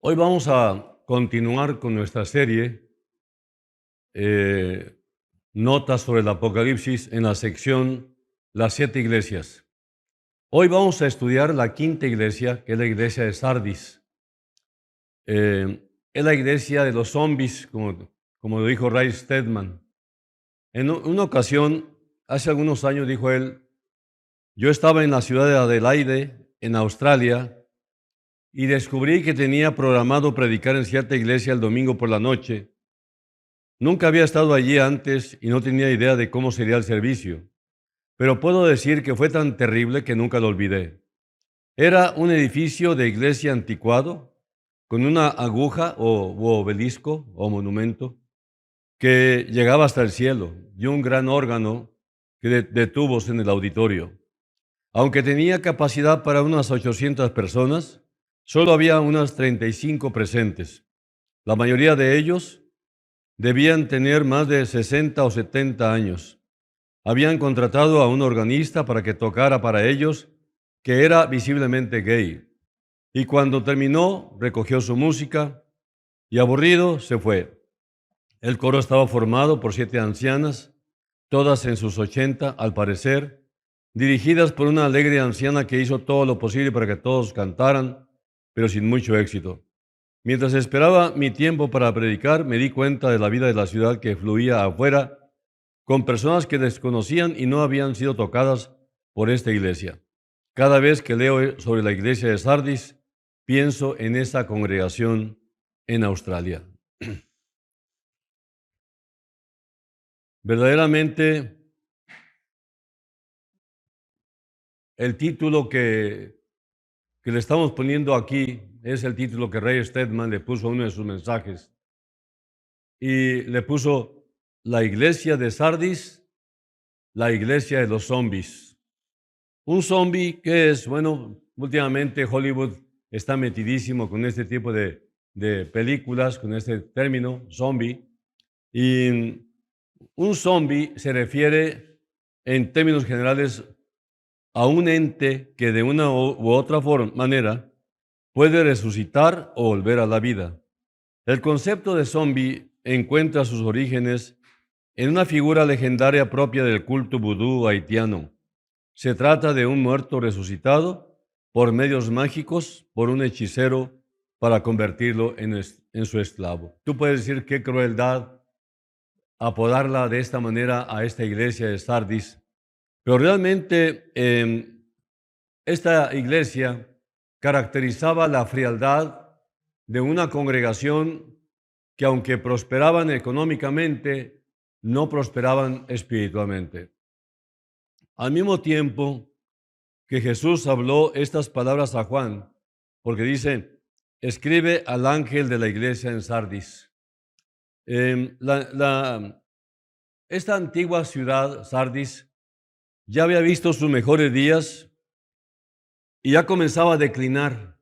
Hoy vamos a continuar con nuestra serie eh, Notas sobre el Apocalipsis en la sección Las siete iglesias. Hoy vamos a estudiar la quinta iglesia, que es la iglesia de Sardis. Es la iglesia de los zombies, como lo dijo Ray Stedman. En una ocasión, hace algunos años, dijo él, yo estaba en la ciudad de Adelaide, en Australia, y descubrí que tenía programado predicar en cierta iglesia el domingo por la noche. Nunca había estado allí antes y no tenía idea de cómo sería el servicio, pero puedo decir que fue tan terrible que nunca lo olvidé. Era un edificio de iglesia anticuado, con una aguja u obelisco o monumento que llegaba hasta el cielo y un gran órgano de tubos en el auditorio. Aunque tenía capacidad para unas 800 personas, solo había unas 35 presentes. La mayoría de ellos debían tener más de 60 o 70 años. Habían contratado a un organista para que tocara para ellos, que era visiblemente gay. Y cuando terminó, recogió su música y aburrido se fue. El coro estaba formado por 7 ancianas, todas en sus 80 al parecer, dirigidas por una alegre anciana que hizo todo lo posible para que todos cantaran, pero sin mucho éxito. Mientras esperaba mi tiempo para predicar, me di cuenta de la vida de la ciudad que fluía afuera, con personas que desconocían y no habían sido tocadas por esta iglesia. Cada vez que leo sobre la iglesia de Sardis, pienso en esa congregación en Australia. Verdaderamente, el título que le estamos poniendo aquí es el título que Ray Stedman le puso a uno de sus mensajes. Y le puso la iglesia de Sardis, la iglesia de los zombies. Un zombie que es, bueno, últimamente Hollywood está metidísimo con este tipo de películas, con este término, zombie. Y un zombie se refiere, en términos generales, a un ente que de una u otra manera puede resucitar o volver a la vida. El concepto de zombie encuentra sus orígenes en una figura legendaria propia del culto vudú haitiano. Se trata de un muerto resucitado por medios mágicos por un hechicero para convertirlo en su esclavo. Tú puedes decir qué crueldad apodarla de esta manera a esta iglesia de Sardis, pero realmente esta iglesia caracterizaba la frialdad de una congregación que, aunque prosperaban económicamente, no prosperaban espiritualmente. Al mismo tiempo que Jesús habló estas palabras a Juan, porque dice, escribe al ángel de la iglesia en Sardis. Esta antigua ciudad, Sardis, ya había visto sus mejores días y ya comenzaba a declinar,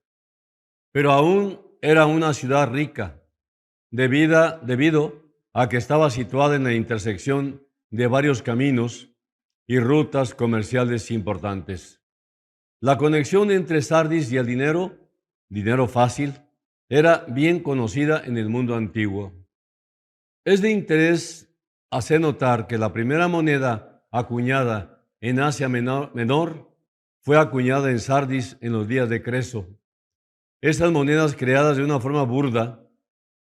pero aún era una ciudad rica, debido a que estaba situada en la intersección de varios caminos y rutas comerciales importantes. La conexión entre Sardis y el dinero fácil, era bien conocida en el mundo antiguo. Es de interés hacer notar que la primera moneda acuñada en Asia Menor fue acuñada en Sardis en los días de Creso. Estas monedas, creadas de una forma burda,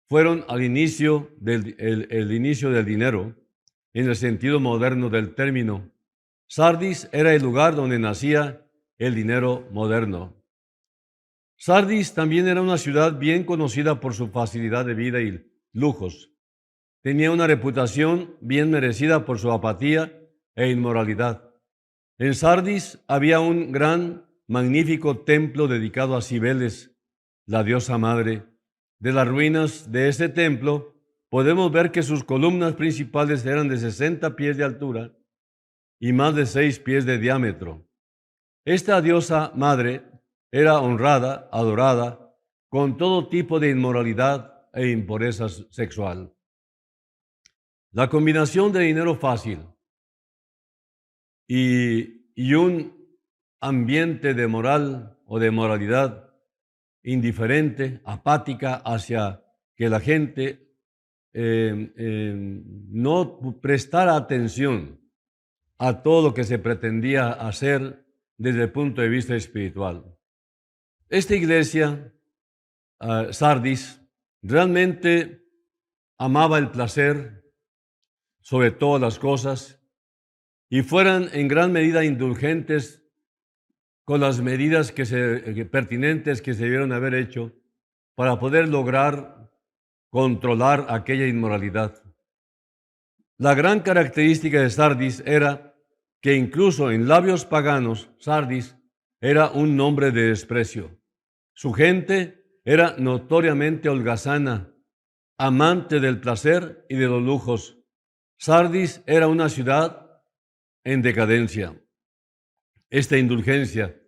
fueron al inicio el inicio del dinero en el sentido moderno del término. Sardis era el lugar donde nacía el dinero moderno. Sardis también era una ciudad bien conocida por su facilidad de vida y lujos. Tenía una reputación bien merecida por su apatía e inmoralidad. En Sardis había un magnífico templo dedicado a Cibeles, la diosa madre. De las ruinas de este templo podemos ver que sus columnas principales eran de 60 pies de altura y más de 6 pies de diámetro. Esta diosa madre era honrada, adorada, con todo tipo de inmoralidad e impureza sexual. La combinación de dinero fácil y un ambiente de moral o de moralidad indiferente, apática hacia que la gente no prestara atención a todo lo que se pretendía hacer desde el punto de vista espiritual. Esta iglesia, Sardis, realmente amaba el placer sobre todas las cosas y fueran en gran medida indulgentes con las medidas pertinentes que se debieron haber hecho para poder lograr controlar aquella inmoralidad. La gran característica de Sardis era que incluso en labios paganos, Sardis era un nombre de desprecio. Su gente era notoriamente holgazana, amante del placer y de los lujos. Sardis era una ciudad en decadencia. Esta indulgencia,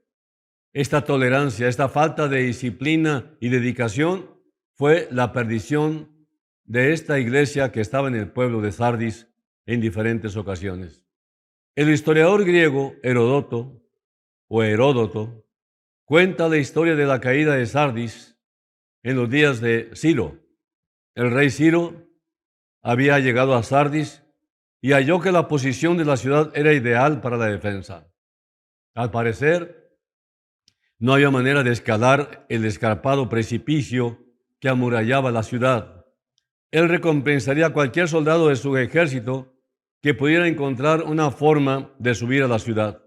esta tolerancia, esta falta de disciplina y dedicación fue la perdición de esta iglesia que estaba en el pueblo de Sardis en diferentes ocasiones. El historiador griego Heródoto cuenta la historia de la caída de Sardis en los días de Ciro. El rey Ciro había llegado a Sardis y halló que la posición de la ciudad era ideal para la defensa. Al parecer, no había manera de escalar el escarpado precipicio que amurallaba la ciudad. Él recompensaría a cualquier soldado de su ejército que pudiera encontrar una forma de subir a la ciudad.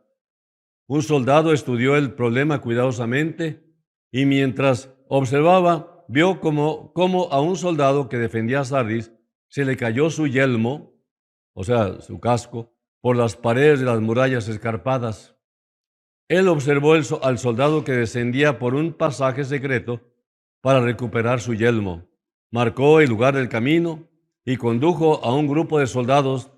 Un soldado estudió el problema cuidadosamente y mientras observaba, vio como a un soldado que defendía a Sardis se le cayó su yelmo, o sea, su casco, por las paredes de las murallas escarpadas. Él observó al soldado que descendía por un pasaje secreto para recuperar su yelmo. Marcó el lugar del camino y condujo a un grupo de soldados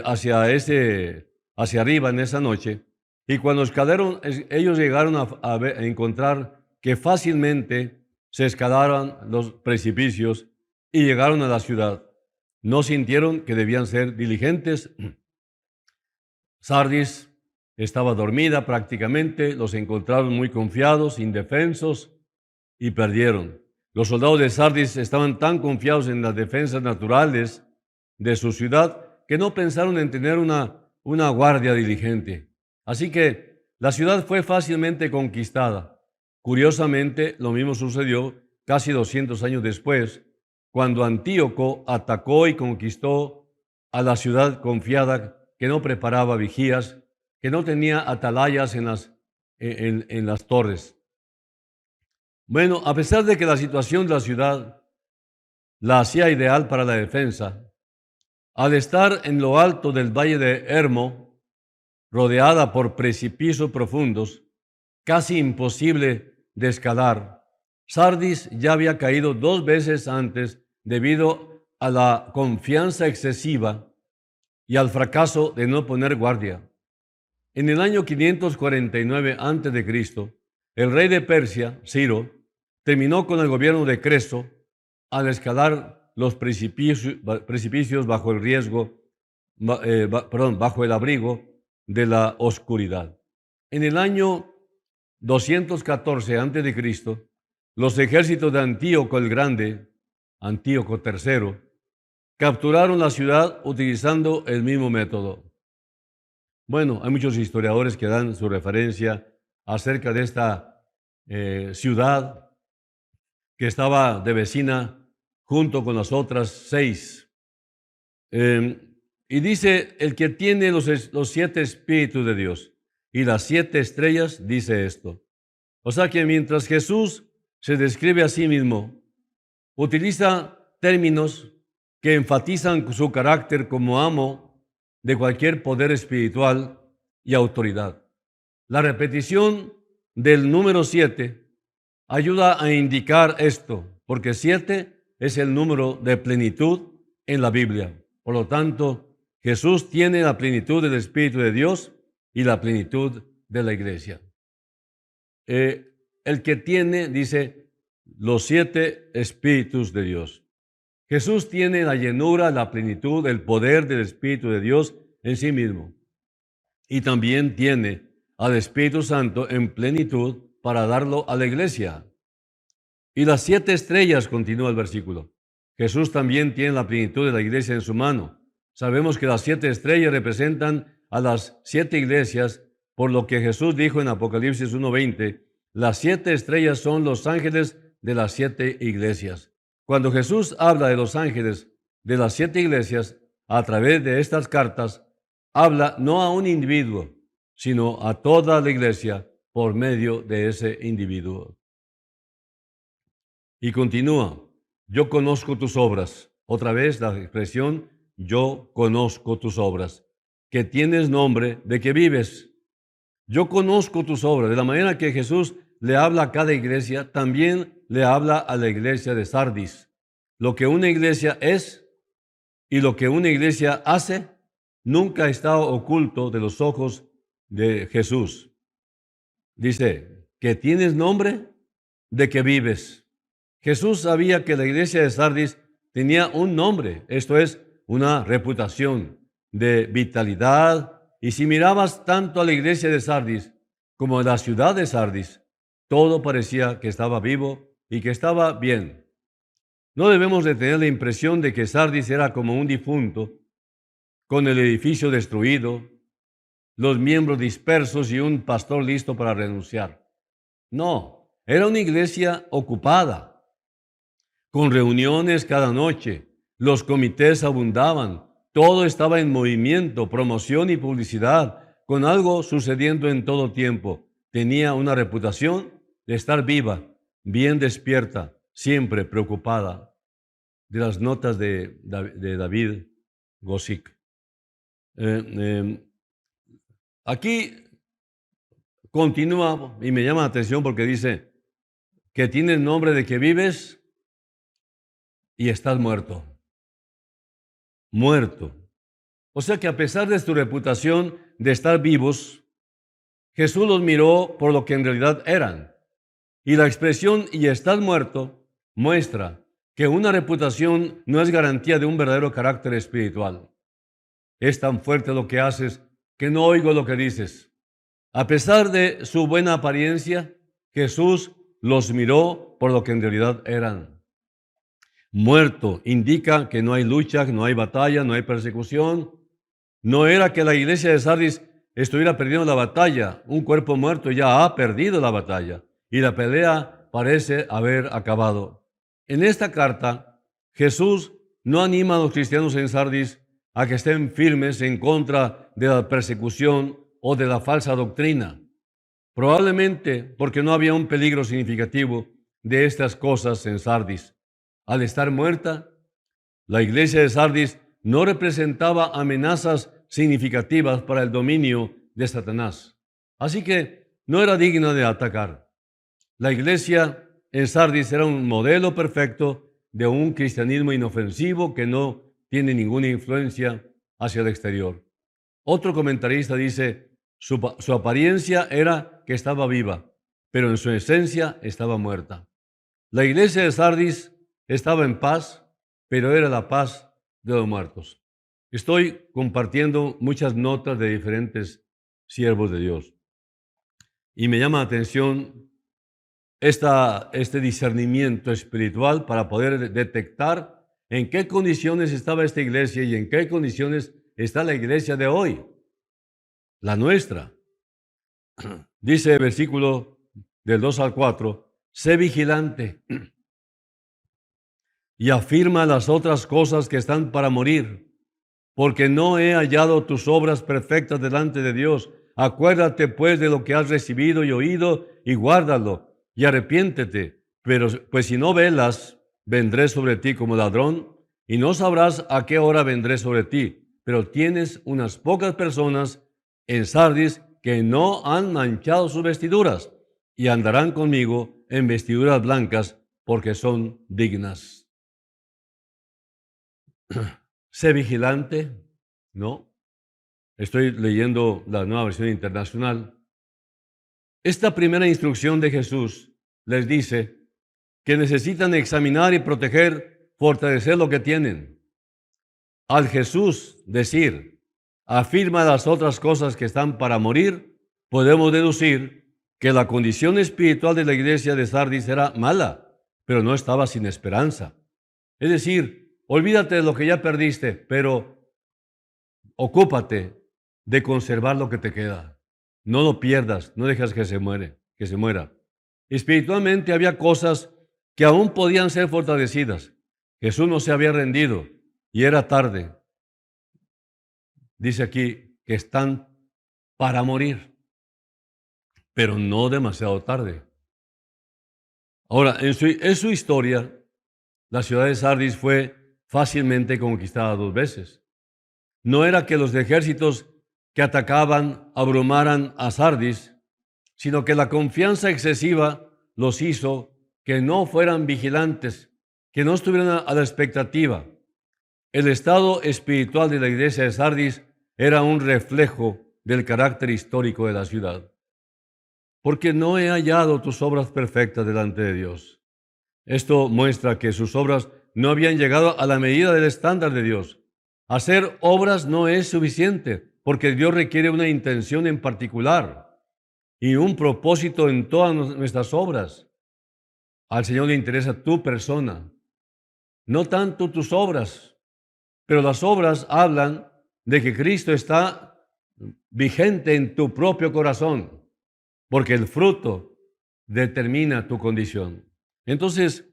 hacia arriba en esa noche. Y cuando escalaron, ellos llegaron a encontrar que fácilmente se escalaron los precipicios y llegaron a la ciudad. No sintieron que debían ser diligentes. Sardis estaba dormida prácticamente, los encontraron muy confiados, indefensos y perdieron. Los soldados de Sardis estaban tan confiados en las defensas naturales de su ciudad que no pensaron en tener una guardia diligente. Así que la ciudad fue fácilmente conquistada. Curiosamente, lo mismo sucedió casi 200 años después, cuando Antíoco atacó y conquistó a la ciudad confiada que no preparaba vigías, que no tenía atalayas en las torres. Bueno, a pesar de que la situación de la ciudad la hacía ideal para la defensa, al estar en lo alto del valle de Hermo, rodeada por precipicios profundos, casi imposible de escalar, Sardis ya había caído 2 veces antes debido a la confianza excesiva y al fracaso de no poner guardia. En el año 549 a.C., el rey de Persia, Ciro, terminó con el gobierno de Creso al escalar los precipicios bajo el abrigo de la oscuridad. En el año 214 a.C., los ejércitos de Antíoco el Grande, Antíoco III, capturaron la ciudad utilizando el mismo método. Bueno, hay muchos historiadores que dan su referencia acerca de esta ciudad que estaba de vecina junto con las otras 6. Y dice, el que tiene los 7 espíritus de Dios y las 7 estrellas, dice esto. O sea que mientras Jesús se describe a sí mismo, utiliza términos que enfatizan su carácter como amo de cualquier poder espiritual y autoridad. La repetición del número 7 ayuda a indicar esto, porque 7 es el número de plenitud en la Biblia. Por lo tanto, Jesús tiene la plenitud del Espíritu de Dios y la plenitud de la iglesia. El que tiene, dice, los 7 espíritus de Dios. Jesús tiene la llenura, la plenitud, el poder del Espíritu de Dios en sí mismo. Y también tiene al Espíritu Santo en plenitud para darlo a la iglesia. Y las 7 estrellas, continúa el versículo. Jesús también tiene la plenitud de la iglesia en su mano. Sabemos que las 7 estrellas representan a las 7 iglesias, por lo que Jesús dijo en Apocalipsis 1:20, las 7 estrellas son los ángeles de las 7 iglesias. Cuando Jesús habla de los ángeles de las 7 iglesias, a través de estas cartas, habla no a un individuo, sino a toda la iglesia por medio de ese individuo. Y continúa, yo conozco tus obras. Otra vez la expresión, yo conozco tus obras, que tienes nombre de que vives. Yo conozco tus obras. De la manera que Jesús le habla a cada iglesia, también le habla a la iglesia de Sardis. Lo que una iglesia es y lo que una iglesia hace nunca está oculto de los ojos de Jesús. Dice, que tienes nombre de que vives. Jesús sabía que la iglesia de Sardis tenía un nombre, esto es, una reputación de vitalidad. Y si mirabas tanto a la iglesia de Sardis como a la ciudad de Sardis, todo parecía que estaba vivo y que estaba bien. No debemos de tener la impresión de que Sardis era como un difunto, con el edificio destruido, los miembros dispersos y un pastor listo para renunciar. No, era una iglesia ocupada, con reuniones cada noche, los comités abundaban, todo estaba en movimiento, promoción y publicidad, con algo sucediendo en todo tiempo. Tenía una reputación de estar viva, bien despierta, siempre preocupada. De las notas de David Gosick. Aquí continúa y me llama la atención porque dice que tienes nombre de que vives y estás muerto. Muerto. O sea que a pesar de su reputación de estar vivos, Jesús los miró por lo que en realidad eran. Y la expresión y estás muerto muestra que una reputación no es garantía de un verdadero carácter espiritual. Es tan fuerte lo que haces que no oigo lo que dices. A pesar de su buena apariencia, Jesús los miró por lo que en realidad eran. Muerto indica que no hay lucha, no hay batalla, no hay persecución. No era que la iglesia de Sardis estuviera perdiendo la batalla. Un cuerpo muerto ya ha perdido la batalla y la pelea parece haber acabado. En esta carta, Jesús no anima a los cristianos en Sardis a que estén firmes en contra de la persecución o de la falsa doctrina. Probablemente porque no había un peligro significativo de estas cosas en Sardis. Al estar muerta, la iglesia de Sardis no representaba amenazas significativas para el dominio de Satanás. Así que no era digna de atacar. La iglesia en Sardis era un modelo perfecto de un cristianismo inofensivo que no tiene ninguna influencia hacia el exterior. Otro comentarista dice, su apariencia era que estaba viva, pero en su esencia estaba muerta. La iglesia de Sardis estaba en paz, pero era la paz de los muertos. Estoy compartiendo muchas notas de diferentes siervos de Dios. Y me llama la atención este discernimiento espiritual para poder detectar en qué condiciones estaba esta iglesia y en qué condiciones está la iglesia de hoy, la nuestra. Dice el versículo del 2 al 4, sé vigilante y afirma las otras cosas que están para morir, porque no he hallado tus obras perfectas delante de Dios. Acuérdate pues de lo que has recibido y oído y guárdalo y arrepiéntete. Pero pues si no velas, vendré sobre ti como ladrón y no sabrás a qué hora vendré sobre ti. Pero tienes unas pocas personas en Sardis que no han manchado sus vestiduras y andarán conmigo en vestiduras blancas porque son dignas. Sé vigilante, ¿no? Estoy leyendo la Nueva Versión Internacional. Esta primera instrucción de Jesús les dice que necesitan examinar y proteger, fortalecer lo que tienen. Al Jesús decir, afirma las otras cosas que están para morir, podemos deducir que la condición espiritual de la iglesia de Sardis era mala, pero no estaba sin esperanza. Es decir, olvídate de lo que ya perdiste, pero ocúpate de conservar lo que te queda. No lo pierdas, no dejes que se muera. Espiritualmente había cosas que aún podían ser fortalecidas. Jesús no se había rendido y era tarde. Dice aquí que están para morir, pero no demasiado tarde. Ahora, en su historia, la ciudad de Sardis fue fácilmente conquistada 2 veces. No era que los ejércitos que atacaban abrumaran a Sardis, sino que la confianza excesiva los hizo que no fueran vigilantes, que no estuvieran a la expectativa. El estado espiritual de la iglesia de Sardis era un reflejo del carácter histórico de la ciudad. Porque no he hallado tus obras perfectas delante de Dios. Esto muestra que sus obras no habían llegado a la medida del estándar de Dios. Hacer obras no es suficiente, porque Dios requiere una intención en particular y un propósito en todas nuestras obras. Al Señor le interesa tu persona, no tanto tus obras, pero las obras hablan de que Cristo está vigente en tu propio corazón, porque el fruto determina tu condición. Entonces,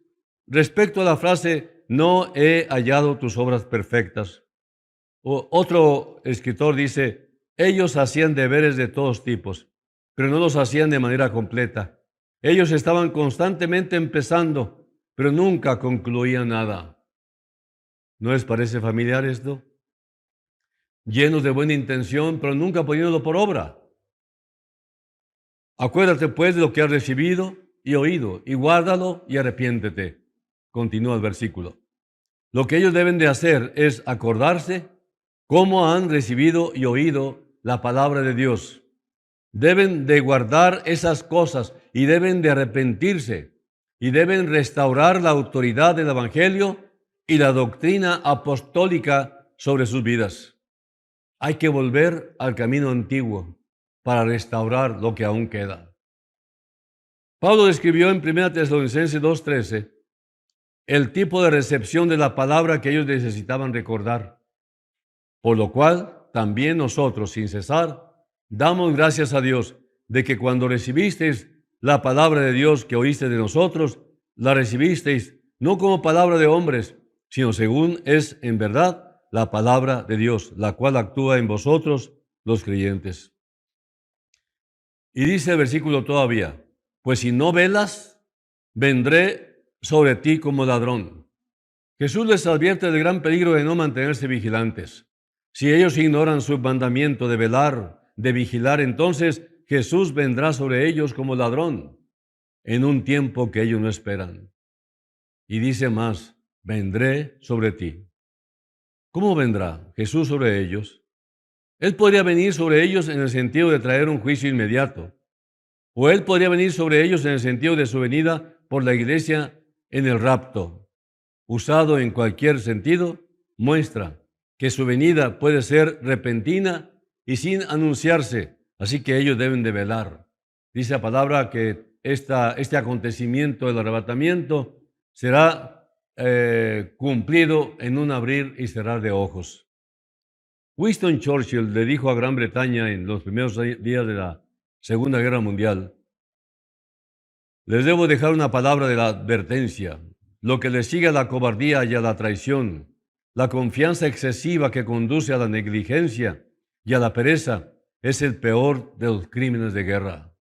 respecto a la frase, no he hallado tus obras perfectas, otro escritor dice, ellos hacían deberes de todos tipos, pero no los hacían de manera completa. Ellos estaban constantemente empezando, pero nunca concluían nada. ¿No les parece familiar esto? Llenos de buena intención, pero nunca poniéndolo por obra. Acuérdate pues de lo que has recibido y oído, y guárdalo y arrepiéntete. Continúa el versículo. Lo que ellos deben de hacer es acordarse cómo han recibido y oído la palabra de Dios. Deben de guardar esas cosas y deben de arrepentirse y deben restaurar la autoridad del Evangelio y la doctrina apostólica sobre sus vidas. Hay que volver al camino antiguo para restaurar lo que aún queda. Pablo describió en 1 Tesalonicenses 2:13 el tipo de recepción de la palabra que ellos necesitaban recordar, por lo cual también nosotros, sin cesar, damos gracias a Dios de que cuando recibisteis la palabra de Dios que oíste de nosotros, la recibisteis no como palabra de hombres, sino según es en verdad la palabra de Dios, la cual actúa en vosotros los creyentes. Y dice el versículo todavía, pues si no velas, vendré sobre ti como ladrón. Jesús les advierte del gran peligro de no mantenerse vigilantes. Si ellos ignoran su mandamiento de velar, de vigilar, entonces Jesús vendrá sobre ellos como ladrón en un tiempo que ellos no esperan. Y dice más, vendré sobre ti. ¿Cómo vendrá Jesús sobre ellos? Él podría venir sobre ellos en el sentido de traer un juicio inmediato, o Él podría venir sobre ellos en el sentido de su venida por la iglesia en el rapto. Usado en cualquier sentido, muestra que su venida puede ser repentina y sin anunciarse, así que ellos deben de velar. Dice la palabra que este acontecimiento del arrebatamiento será cumplido en un abrir y cerrar de ojos. Winston Churchill le dijo a Gran Bretaña en los primeros días de la Segunda Guerra Mundial, les debo dejar una palabra de la advertencia. Lo que le sigue a la cobardía y a la traición, la confianza excesiva que conduce a la negligencia y a la pereza, es el peor de los crímenes de guerra.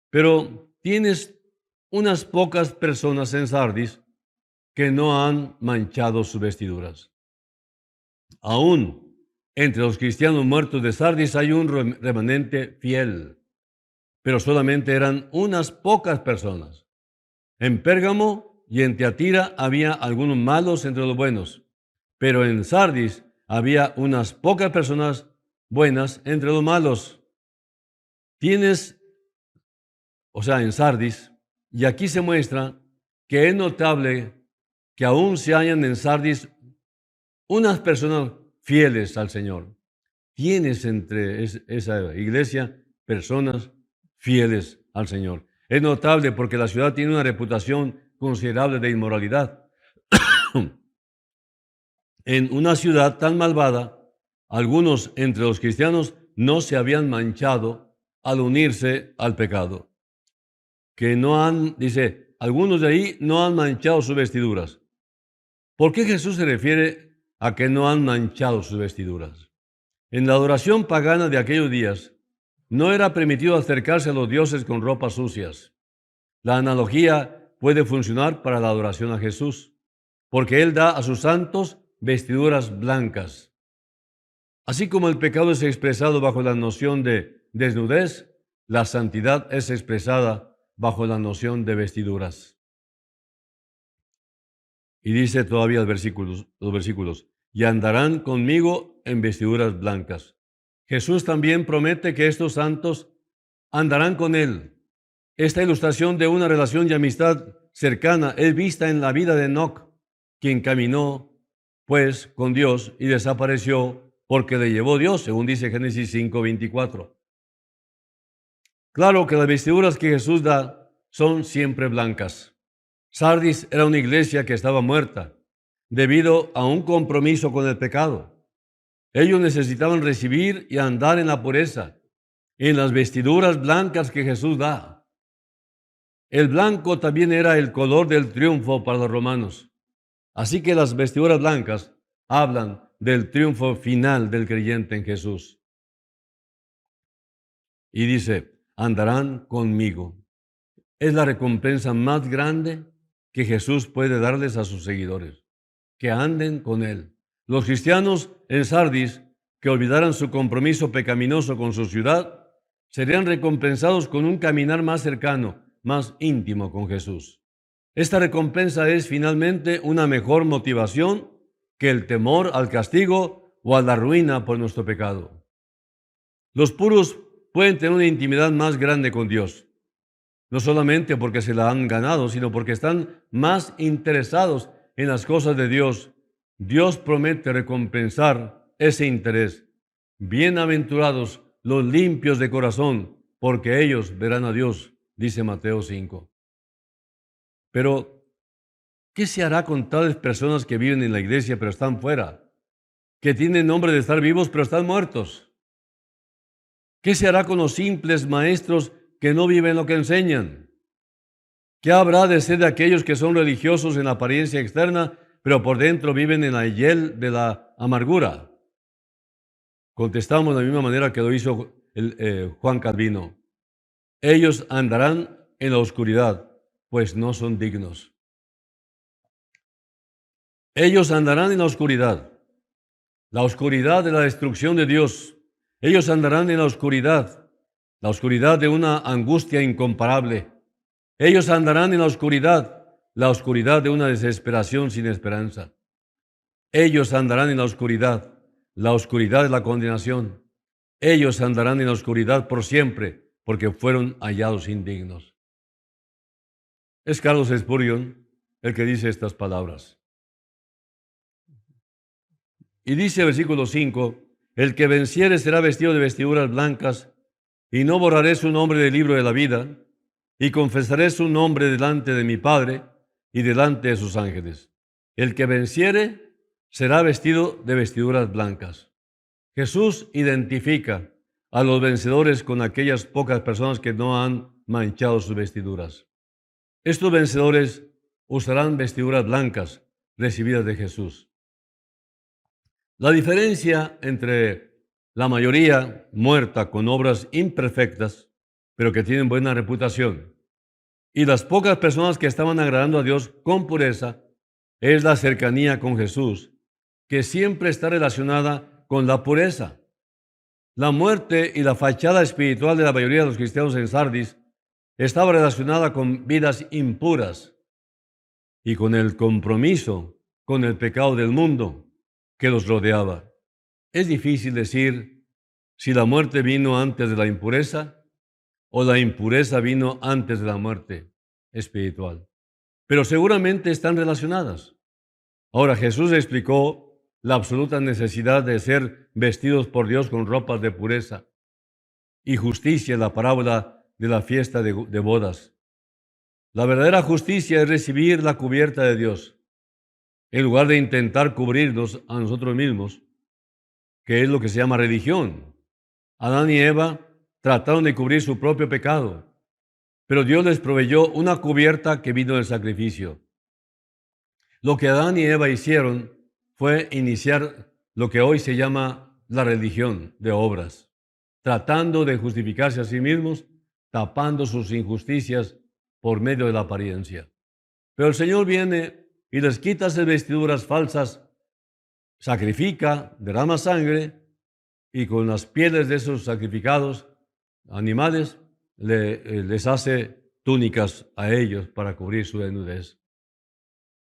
Pero tienes unas pocas personas en Sardis que no han manchado sus vestiduras. Aún entre los cristianos muertos de Sardis hay un remanente fiel, pero solamente eran unas pocas personas. En Pérgamo y en Teatira había algunos malos entre los buenos, pero en Sardis había unas pocas personas buenas entre los malos. En Sardis, y aquí se muestra que es notable que aún se hallan en Sardis unas personas fieles al Señor. Tienes entre esa iglesia personas fieles al Señor. Es notable porque la ciudad tiene una reputación considerable de inmoralidad. En una ciudad tan malvada, algunos entre los cristianos no se habían manchado al unirse al pecado. Dice, algunos de ahí no han manchado sus vestiduras. ¿Por qué Jesús se refiere a que no han manchado sus vestiduras? En la adoración pagana de aquellos días, no era permitido acercarse a los dioses con ropas sucias. La analogía puede funcionar para la adoración a Jesús, porque Él da a sus santos vestiduras blancas. Así como el pecado es expresado bajo la noción de desnudez, la santidad es expresada bajo la noción de vestiduras. Y dice todavía los versículos, y andarán conmigo en vestiduras blancas. Jesús también promete que estos santos andarán con Él. Esta ilustración de una relación de amistad cercana es vista en la vida de Enoc, quien caminó, pues, con Dios y desapareció porque le llevó Dios, según dice Génesis 5:24. Claro que las vestiduras que Jesús da son siempre blancas. Sardis era una iglesia que estaba muerta debido a un compromiso con el pecado. Ellos necesitaban recibir y andar en la pureza, en las vestiduras blancas que Jesús da. El blanco también era el color del triunfo para los romanos. Así que las vestiduras blancas hablan del triunfo final del creyente en Jesús. Y dice, andarán conmigo. Es la recompensa más grande que Jesús puede darles a sus seguidores, que anden con Él. Los cristianos en Sardis que olvidaran su compromiso pecaminoso con su ciudad, serían recompensados con un caminar más cercano, más íntimo con Jesús. Esta recompensa es finalmente una mejor motivación que el temor al castigo o a la ruina por nuestro pecado. Los puros pueden tener una intimidad más grande con Dios, no solamente porque se la han ganado, sino porque están más interesados en las cosas de Dios. Dios promete recompensar ese interés. Bienaventurados los limpios de corazón, porque ellos verán a Dios, dice Mateo 5. Pero, ¿qué se hará con tales personas que viven en la iglesia pero están fuera? Que tienen nombre de estar vivos pero están muertos. ¿Qué se hará con los simples maestros que no viven lo que enseñan? ¿Qué habrá de ser de aquellos que son religiosos en la apariencia externa, pero por dentro viven en la hiel de la amargura? Contestamos de la misma manera que lo hizo Juan Calvino. Ellos andarán en la oscuridad, pues no son dignos. Ellos andarán en la oscuridad de la destrucción de Dios. Ellos andarán en la oscuridad de una angustia incomparable. Ellos andarán en la oscuridad de una desesperación sin esperanza. Ellos andarán en la oscuridad de la condenación. Ellos andarán en la oscuridad por siempre, porque fueron hallados indignos. Es Carlos Spurgeon el que dice estas palabras. Y dice versículo 5, el que venciere será vestido de vestiduras blancas, y no borraré su nombre del libro de la vida, y confesaré su nombre delante de mi Padre y delante de sus ángeles. El que venciere será vestido de vestiduras blancas. Jesús identifica a los vencedores con aquellas pocas personas que no han manchado sus vestiduras. Estos vencedores usarán vestiduras blancas recibidas de Jesús. La diferencia entre la mayoría muerta con obras imperfectas, pero que tienen buena reputación, y las pocas personas que estaban agradando a Dios con pureza, es la cercanía con Jesús, que siempre está relacionada con la pureza. La muerte y la fachada espiritual de la mayoría de los cristianos en Sardis estaba relacionada con vidas impuras y con el compromiso con el pecado del mundo que los rodeaba. Es difícil decir si la muerte vino antes de la impureza o la impureza vino antes de la muerte espiritual, pero seguramente están relacionadas. Ahora, Jesús explicó la absoluta necesidad de ser vestidos por Dios con ropas de pureza y justicia en la parábola de la fiesta de bodas. La verdadera justicia es recibir la cubierta de Dios, en lugar de intentar cubrirnos a nosotros mismos, que es lo que se llama religión. Adán y Eva trataron de cubrir su propio pecado, pero Dios les proveyó una cubierta que vino del sacrificio. Lo que Adán y Eva hicieron fue iniciar lo que hoy se llama la religión de obras, tratando de justificarse a sí mismos, tapando sus injusticias por medio de la apariencia. Pero el Señor viene y les quita esas vestiduras falsas, sacrifica, derrama sangre y con las pieles de esos sacrificados animales les hace túnicas a ellos para cubrir su desnudez.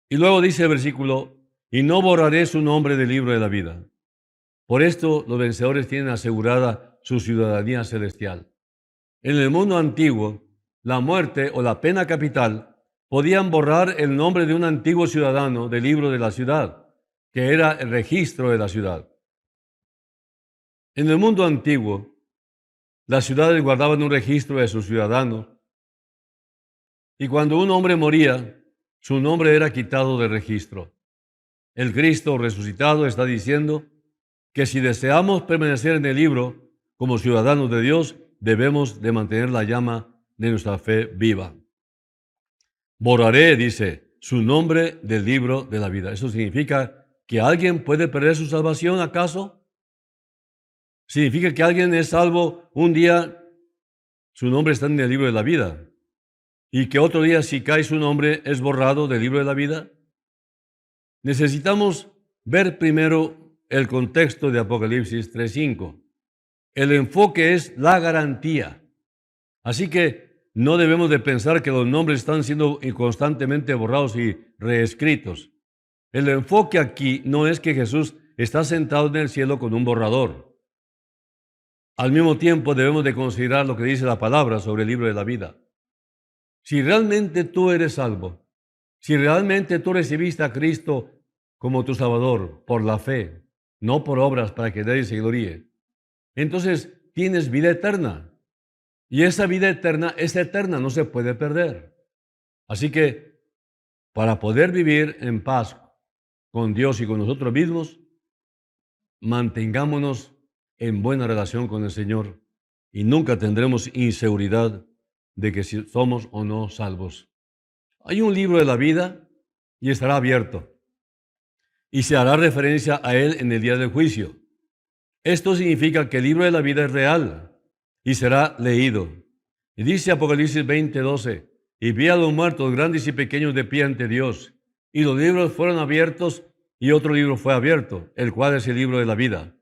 Y luego dice el versículo, y no borraré su nombre del libro de la vida. Por esto los vencedores tienen asegurada su ciudadanía celestial. En el mundo antiguo, la muerte o la pena capital podían borrar el nombre de un antiguo ciudadano del libro de la ciudad, que era el registro de la ciudad. En el mundo antiguo, las ciudades guardaban un registro de sus ciudadanos y cuando un hombre moría, su nombre era quitado del registro. El Cristo resucitado está diciendo que si deseamos permanecer en el libro como ciudadanos de Dios, debemos de mantener la llama de nuestra fe viva. Borraré, dice, su nombre del libro de la vida. ¿Eso significa que alguien puede perder su salvación, acaso? ¿Significa que alguien es salvo un día, su nombre está en el libro de la vida, y que otro día, si cae su nombre, es borrado del libro de la vida? Necesitamos ver primero el contexto de Apocalipsis 3:5. El enfoque es la garantía. Así que no debemos de pensar que los nombres están siendo constantemente borrados y reescritos. El enfoque aquí no es que Jesús está sentado en el cielo con un borrador. Al mismo tiempo debemos de considerar lo que dice la palabra sobre el libro de la vida. Si realmente tú eres salvo, si realmente tú recibiste a Cristo como tu Salvador por la fe, no por obras para que nadie se gloríe, entonces tienes vida eterna. Y esa vida eterna es eterna, no se puede perder. Así que para poder vivir en paz con Dios y con nosotros mismos, mantengámonos en buena relación con el Señor y nunca tendremos inseguridad de que si somos o no salvos. Hay un libro de la vida y estará abierto y se hará referencia a él en el día del juicio. Esto significa que el libro de la vida es real y será leído. Y dice Apocalipsis 20:12, y vi a los muertos grandes y pequeños de pie ante Dios, y los libros fueron abiertos y otro libro fue abierto, el cual es el libro de la vida.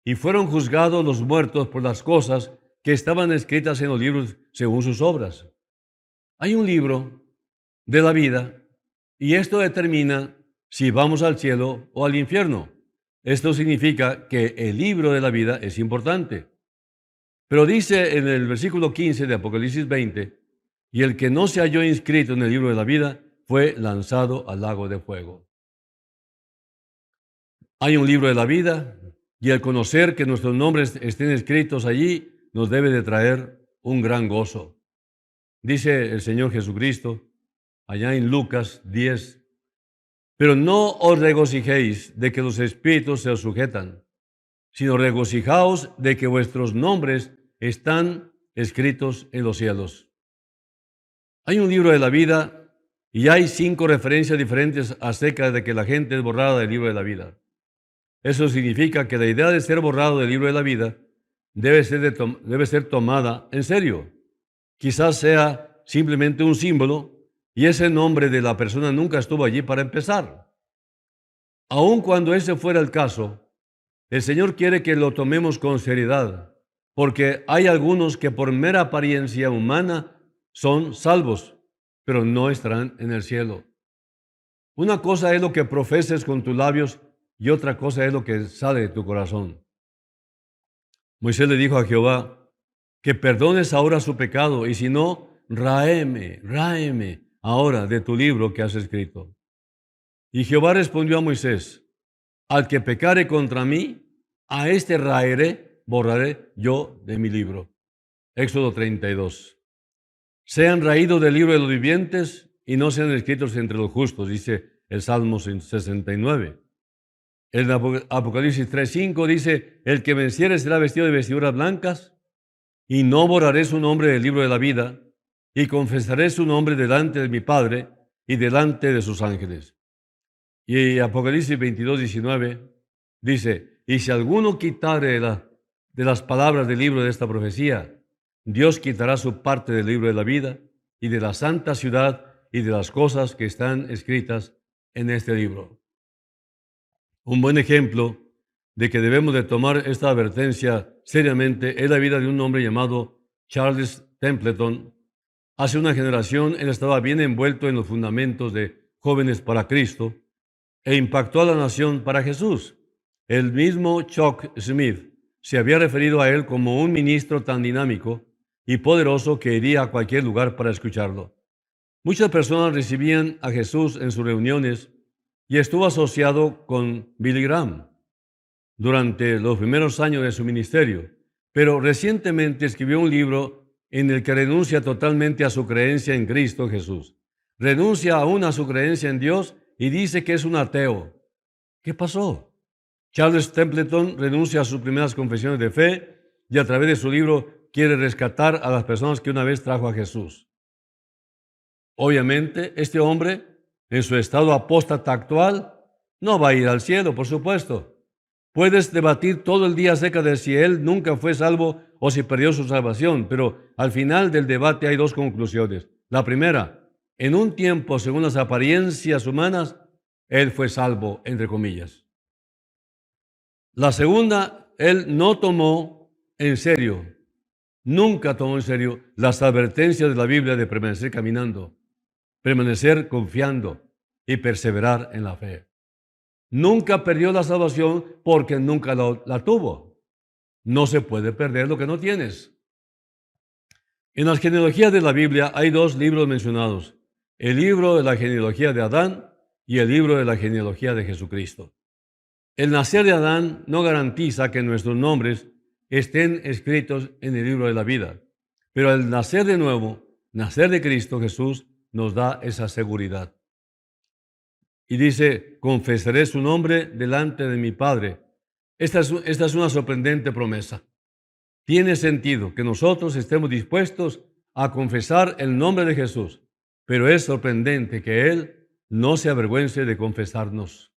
Y fueron juzgados los muertos por las cosas que estaban escritas en los libros según sus obras. Hay un libro de la vida y esto determina si vamos al cielo o al infierno. Esto significa que el libro de la vida es importante. Pero dice en el versículo 15 de Apocalipsis 20, y el que no se halló inscrito en el libro de la vida fue lanzado al lago de fuego. Hay un libro de la vida y el conocer que nuestros nombres estén escritos allí nos debe de traer un gran gozo. Dice el Señor Jesucristo allá en Lucas 10, pero no os regocijéis de que los espíritus se os sujetan, sino regocijaos de que vuestros nombres están escritos en los cielos. Hay un libro de la vida y hay 5 referencias diferentes acerca de que la gente es borrada del libro de la vida. Eso significa que la idea de ser borrado del libro de la vida debe ser tomada en serio. Quizás sea simplemente un símbolo y ese nombre de la persona nunca estuvo allí para empezar. Aun cuando ese fuera el caso, el Señor quiere que lo tomemos con seriedad, porque hay algunos que por mera apariencia humana son salvos, pero no estarán en el cielo. Una cosa es lo que profeses con tus labios y otra cosa es lo que sale de tu corazón. Moisés le dijo a Jehová que perdones ahora su pecado y si no, ráeme ahora de tu libro que has escrito. Y Jehová respondió a Moisés, al que pecare contra mí, a este raeré, borraré yo de mi libro. Éxodo 32. Sean raídos del libro de los vivientes y no sean escritos entre los justos, dice el Salmo 69. El Apocalipsis 3:5 dice, el que venciere será vestido de vestiduras blancas y no borraré su nombre del libro de la vida y confesaré su nombre delante de mi Padre y delante de sus ángeles. Y Apocalipsis 22:19 dice, y si alguno quitare de las palabras del libro de esta profecía, Dios quitará su parte del libro de la vida y de la santa ciudad y de las cosas que están escritas en este libro. Un buen ejemplo de que debemos de tomar esta advertencia seriamente es la vida de un hombre llamado Charles Templeton. Hace una generación él estaba bien envuelto en los fundamentos de Jóvenes para Cristo e impactó a la nación para Jesús. El mismo Chuck Smith se había referido a él como un ministro tan dinámico y poderoso que iría a cualquier lugar para escucharlo. Muchas personas recibían a Jesús en sus reuniones y estuvo asociado con Billy Graham durante los primeros años de su ministerio, pero recientemente escribió un libro en el que renuncia totalmente a su creencia en Cristo Jesús. Renuncia aún a su creencia en Dios y dice que es un ateo. ¿Qué pasó? Charles Templeton renuncia a sus primeras confesiones de fe y a través de su libro quiere rescatar a las personas que una vez trajo a Jesús. Obviamente, este hombre, en su estado apóstata actual, no va a ir al cielo, por supuesto. Puedes debatir todo el día acerca de si él nunca fue salvo o si perdió su salvación, pero al final del debate hay dos conclusiones. La primera, en un tiempo, según las apariencias humanas, él fue salvo, entre comillas. La segunda, él no tomó en serio, nunca tomó en serio las advertencias de la Biblia de permanecer caminando, permanecer confiando y perseverar en la fe. Nunca perdió la salvación porque nunca la tuvo. No se puede perder lo que no tienes. En las genealogías de la Biblia hay dos libros mencionados: el libro de la genealogía de Adán y el libro de la genealogía de Jesucristo. El nacer de Adán no garantiza que nuestros nombres estén escritos en el libro de la vida, pero el nacer de nuevo, nacer de Cristo Jesús, nos da esa seguridad. Y dice, confesaré su nombre delante de mi Padre. Esta es una sorprendente promesa. Tiene sentido que nosotros estemos dispuestos a confesar el nombre de Jesús, pero es sorprendente que Él no se avergüence de confesarnos.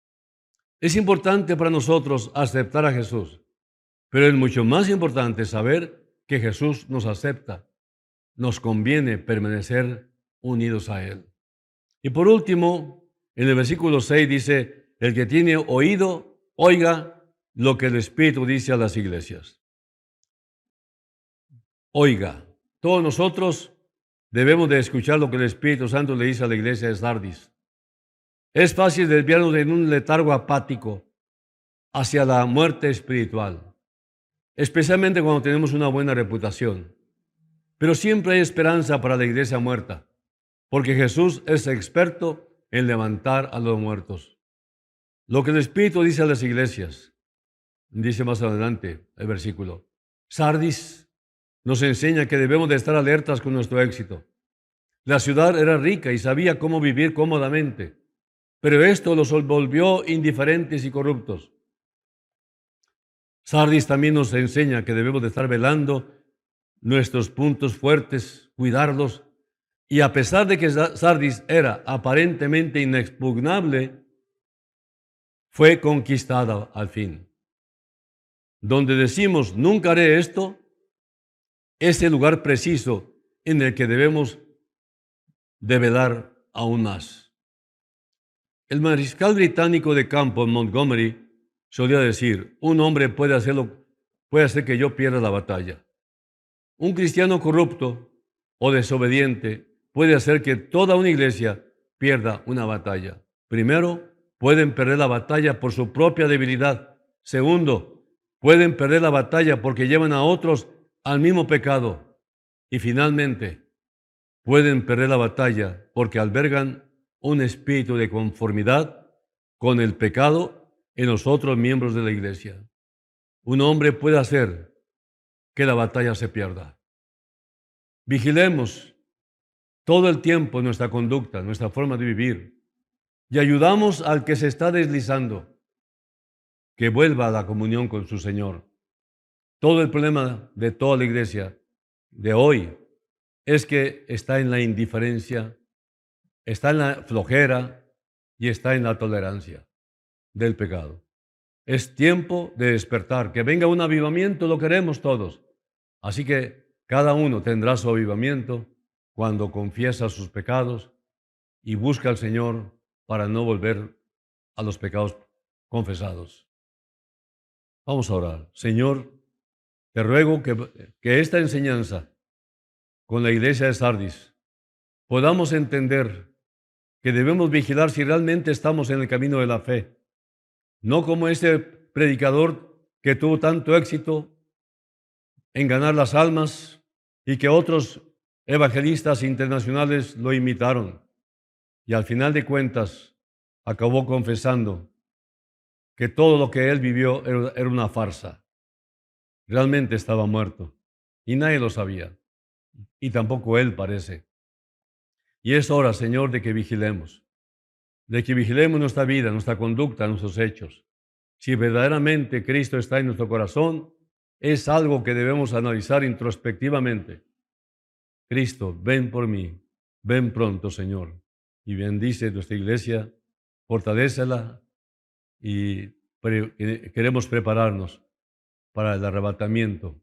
Es importante para nosotros aceptar a Jesús, pero es mucho más importante saber que Jesús nos acepta. Nos conviene permanecer unidos a Él. Y por último, en el versículo 6 dice, el que tiene oído, oiga lo que el Espíritu dice a las iglesias. Oiga, todos nosotros debemos de escuchar lo que el Espíritu Santo le dice a la iglesia de Sardis. Es fácil desviarnos en un letargo apático hacia la muerte espiritual, especialmente cuando tenemos una buena reputación. Pero siempre hay esperanza para la iglesia muerta, porque Jesús es experto en levantar a los muertos. Lo que el Espíritu dice a las iglesias, dice más adelante el versículo, Sardis nos enseña que debemos de estar alertas con nuestro éxito. La ciudad era rica y sabía cómo vivir cómodamente, pero esto los volvió indiferentes y corruptos. Sardis también nos enseña que debemos de estar velando nuestros puntos fuertes, cuidarlos, y a pesar de que Sardis era aparentemente inexpugnable, fue conquistada al fin. Donde decimos, nunca haré esto, es el lugar preciso en el que debemos de velar aún más. El mariscal británico de campo, Montgomery, solía decir, un hombre puede hacer que yo pierda la batalla. Un cristiano corrupto o desobediente puede hacer que toda una iglesia pierda una batalla. Primero, pueden perder la batalla por su propia debilidad. Segundo, pueden perder la batalla porque llevan a otros al mismo pecado. Y finalmente, pueden perder la batalla porque albergan un espíritu de conformidad con el pecado en los otros miembros de la iglesia. Un hombre puede hacer que la batalla se pierda. Vigilemos todo el tiempo nuestra conducta, nuestra forma de vivir, y ayudamos al que se está deslizando, que vuelva a la comunión con su Señor. Todo el problema de toda la iglesia de hoy es que está en la indiferencia, está en la flojera y está en la tolerancia del pecado. Es tiempo de despertar, que venga un avivamiento, lo queremos todos. Así que cada uno tendrá su avivamiento cuando confiesa sus pecados y busca al Señor para no volver a los pecados confesados. Vamos a orar. Señor, te ruego que esta enseñanza con la iglesia de Sardis podamos entender que debemos vigilar si realmente estamos en el camino de la fe, no como ese predicador que tuvo tanto éxito en ganar las almas y que otros evangelistas internacionales lo imitaron y al final de cuentas acabó confesando que todo lo que él vivió era una farsa. Realmente estaba muerto y nadie lo sabía y tampoco él parece. Y es hora, Señor, de que vigilemos nuestra vida, nuestra conducta, nuestros hechos. Si verdaderamente Cristo está en nuestro corazón, es algo que debemos analizar introspectivamente. Cristo, ven por mí, ven pronto, Señor, y bendice nuestra iglesia, fortalécela y queremos prepararnos para el arrebatamiento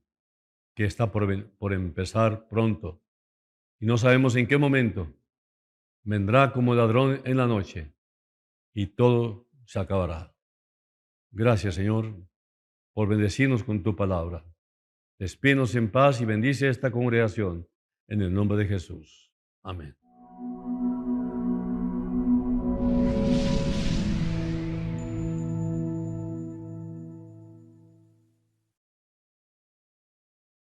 que está por empezar pronto. Y no sabemos en qué momento vendrá como ladrón en la noche y todo se acabará. Gracias, Señor, por bendecirnos con tu palabra. Despídenos en paz y bendice esta congregación en el nombre de Jesús. Amén.